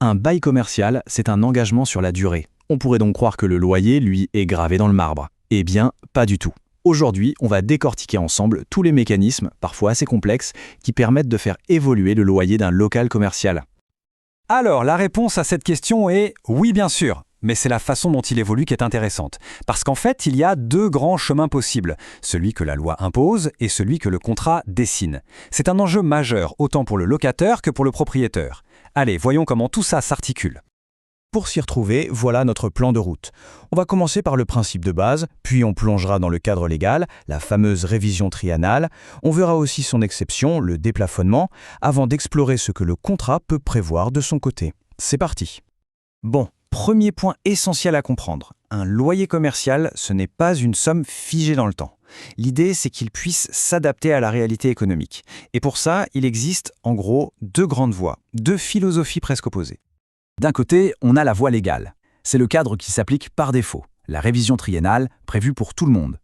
Un bail commercial, c'est un engagement sur la durée. On pourrait donc croire que le loyer, lui, est gravé dans le marbre. Eh bien, pas du tout. Aujourd'hui, on va décortiquer ensemble tous les mécanismes, parfois assez complexes, qui permettent de faire évoluer le loyer d'un local commercial. Alors, la réponse à cette question est oui, bien sûr. Mais c'est la façon dont il évolue qui est intéressante. Parce qu'en fait, il y a deux grands chemins possibles. Celui que la loi impose et celui que le contrat dessine. C'est un enjeu majeur, autant pour le locataire que pour le propriétaire. Allez, voyons comment tout ça s'articule. Pour s'y retrouver, voilà notre plan de route. On va commencer par le principe de base, puis on plongera dans le cadre légal, la fameuse révision triennale. On verra aussi son exception, le déplafonnement, avant d'explorer ce que le contrat peut prévoir de son côté. C'est parti. Bon, premier point essentiel à comprendre. Un loyer commercial, ce n'est pas une somme figée dans le temps. L'idée, c'est qu'il puisse s'adapter à la réalité économique. Et pour ça, il existe, en gros, deux grandes voies, deux philosophies presque opposées. D'un côté, on a la voie légale. C'est le cadre qui s'applique par défaut, la révision triennale prévue pour tout le monde.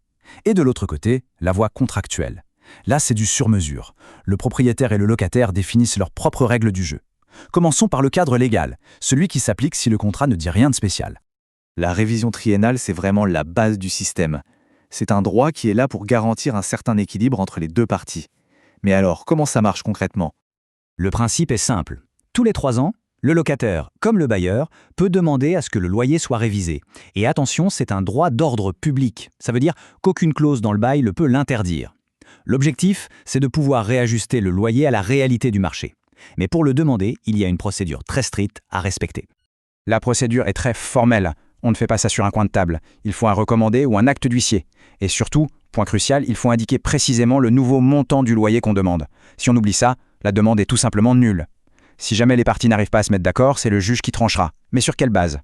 Et de l'autre côté, la voie contractuelle. Là, c'est du sur-mesure. Le propriétaire et le locataire définissent leurs propres règles du jeu. Commençons par le cadre légal, celui qui s'applique si le contrat ne dit rien de spécial. La révision triennale, c'est vraiment la base du système. C'est un droit qui est là pour garantir un certain équilibre entre les deux parties. Mais alors, comment ça marche concrètement ? Le principe est simple. Tous les 3 ans, le locataire, comme le bailleur, peut demander à ce que le loyer soit révisé. Et attention, c'est un droit d'ordre public. Ça veut dire qu'aucune clause dans le bail ne peut l'interdire. L'objectif, c'est de pouvoir réajuster le loyer à la réalité du marché. Mais pour le demander, il y a une procédure très stricte à respecter. La procédure est très formelle. On ne fait pas ça sur un coin de table. Il faut un recommandé ou un acte d'huissier. Et surtout, point crucial, il faut indiquer précisément le nouveau montant du loyer qu'on demande. Si on oublie ça, la demande est tout simplement nulle. Si jamais les parties n'arrivent pas à se mettre d'accord, c'est le juge qui tranchera. Mais sur quelle base ?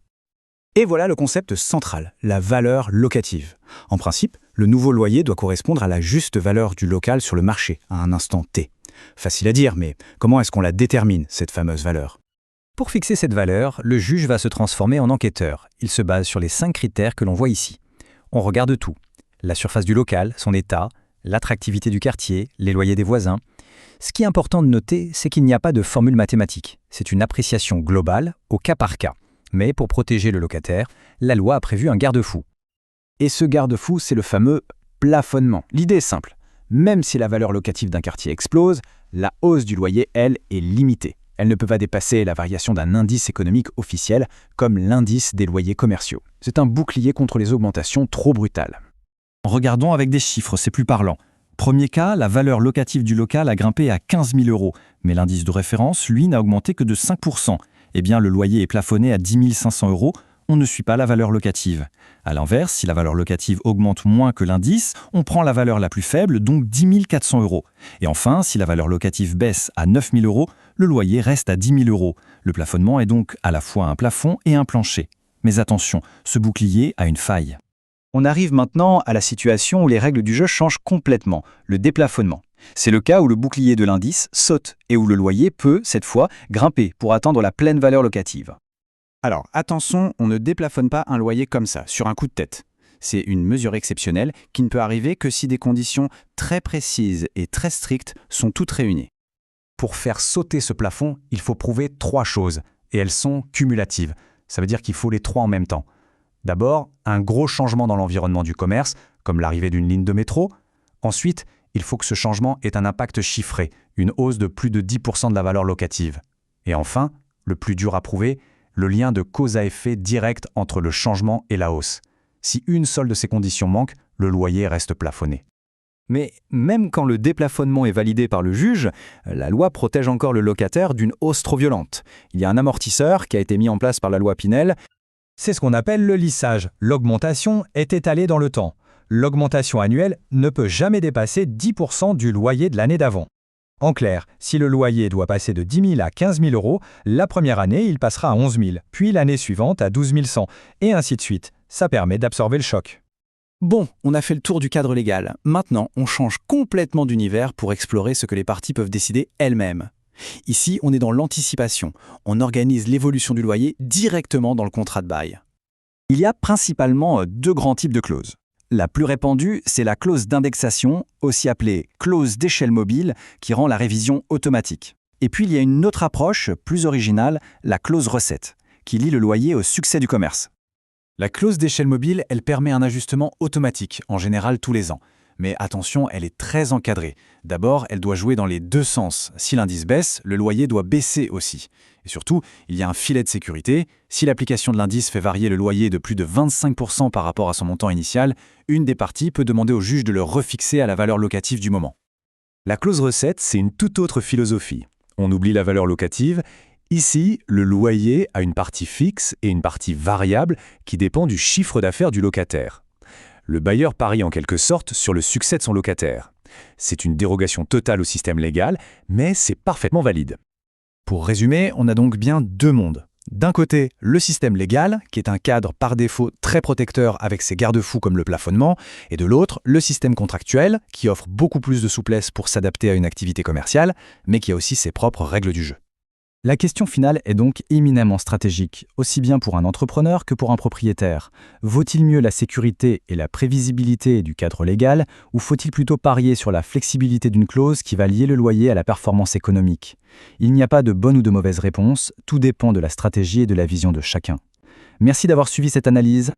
Et voilà le concept central, la valeur locative. En principe, le nouveau loyer doit correspondre à la juste valeur du local sur le marché, à un instant T. Facile à dire, mais comment est-ce qu'on la détermine, cette fameuse valeur ? Pour fixer cette valeur, le juge va se transformer en enquêteur. Il se base sur les 5 critères que l'on voit ici. On regarde tout. La surface du local, son état, l'attractivité du quartier, les loyers des voisins. Ce qui est important de noter, c'est qu'il n'y a pas de formule mathématique. C'est une appréciation globale, au cas par cas. Mais pour protéger le locataire, la loi a prévu un garde-fou. Et ce garde-fou, c'est le fameux plafonnement. L'idée est simple. Même si la valeur locative d'un quartier explose, la hausse du loyer, elle, est limitée. Elle ne peut pas dépasser la variation d'un indice économique officiel, comme l'indice des loyers commerciaux. C'est un bouclier contre les augmentations trop brutales. Regardons avec des chiffres, c'est plus parlant. Premier cas, la valeur locative du local a grimpé à 15 000 €, mais l'indice de référence, lui, n'a augmenté que de 5%. Eh bien, le loyer est plafonné à 10 500 €, on ne suit pas la valeur locative. A l'inverse, si la valeur locative augmente moins que l'indice, on prend la valeur la plus faible, donc 10 400 €. Et enfin, si la valeur locative baisse à 9 000 €, le loyer reste à 10 000 €. Le plafonnement est donc à la fois un plafond et un plancher. Mais attention, ce bouclier a une faille. On arrive maintenant à la situation où les règles du jeu changent complètement, le déplafonnement. C'est le cas où le bouclier de l'indice saute et où le loyer peut, cette fois, grimper pour atteindre la pleine valeur locative. Alors, attention, on ne déplafonne pas un loyer comme ça, sur un coup de tête. C'est une mesure exceptionnelle qui ne peut arriver que si des conditions très précises et très strictes sont toutes réunies. Pour faire sauter ce plafond, il faut prouver 3 choses, et elles sont cumulatives. Ça veut dire qu'il faut les 3 en même temps. D'abord, un gros changement dans l'environnement du commerce, comme l'arrivée d'une ligne de métro. Ensuite, il faut que ce changement ait un impact chiffré, une hausse de plus de 10% de la valeur locative. Et enfin, le plus dur à prouver, le lien de cause à effet direct entre le changement et la hausse. Si une seule de ces conditions manque, le loyer reste plafonné. Mais même quand le déplafonnement est validé par le juge, la loi protège encore le locataire d'une hausse trop violente. Il y a un amortisseur qui a été mis en place par la loi Pinel. C'est ce qu'on appelle le lissage. L'augmentation est étalée dans le temps. L'augmentation annuelle ne peut jamais dépasser 10% du loyer de l'année d'avant. En clair, si le loyer doit passer de 10 000 à 15 000 €, la première année, il passera à 11 000, puis l'année suivante à 12 100, et ainsi de suite. Ça permet d'absorber le choc. Bon, on a fait le tour du cadre légal. Maintenant, on change complètement d'univers pour explorer ce que les parties peuvent décider elles-mêmes. Ici, on est dans l'anticipation. On organise l'évolution du loyer directement dans le contrat de bail. Il y a principalement 2 grands types de clauses. La plus répandue, c'est la clause d'indexation, aussi appelée clause d'échelle mobile, qui rend la révision automatique. Et puis il y a une autre approche, plus originale, la clause recette, qui lie le loyer au succès du commerce. La clause d'échelle mobile, elle permet un ajustement automatique, en général tous les ans. Mais attention, elle est très encadrée. D'abord, elle doit jouer dans les deux sens. Si l'indice baisse, le loyer doit baisser aussi. Et surtout, il y a un filet de sécurité. Si l'application de l'indice fait varier le loyer de plus de 25% par rapport à son montant initial, une des parties peut demander au juge de le refixer à la valeur locative du moment. La clause recette, c'est une toute autre philosophie. On oublie la valeur locative. Ici, le loyer a une partie fixe et une partie variable qui dépend du chiffre d'affaires du locataire. Le bailleur parie en quelque sorte sur le succès de son locataire. C'est une dérogation totale au système légal, mais c'est parfaitement valide. Pour résumer, on a donc bien deux mondes. D'un côté, le système légal, qui est un cadre par défaut très protecteur avec ses garde-fous comme le plafonnement, et de l'autre, le système contractuel, qui offre beaucoup plus de souplesse pour s'adapter à une activité commerciale, mais qui a aussi ses propres règles du jeu. La question finale est donc éminemment stratégique, aussi bien pour un entrepreneur que pour un propriétaire. Vaut-il mieux la sécurité et la prévisibilité du cadre légal, ou faut-il plutôt parier sur la flexibilité d'une clause qui va lier le loyer à la performance économique ? Il n'y a pas de bonne ou de mauvaise réponse, tout dépend de la stratégie et de la vision de chacun. Merci d'avoir suivi cette analyse.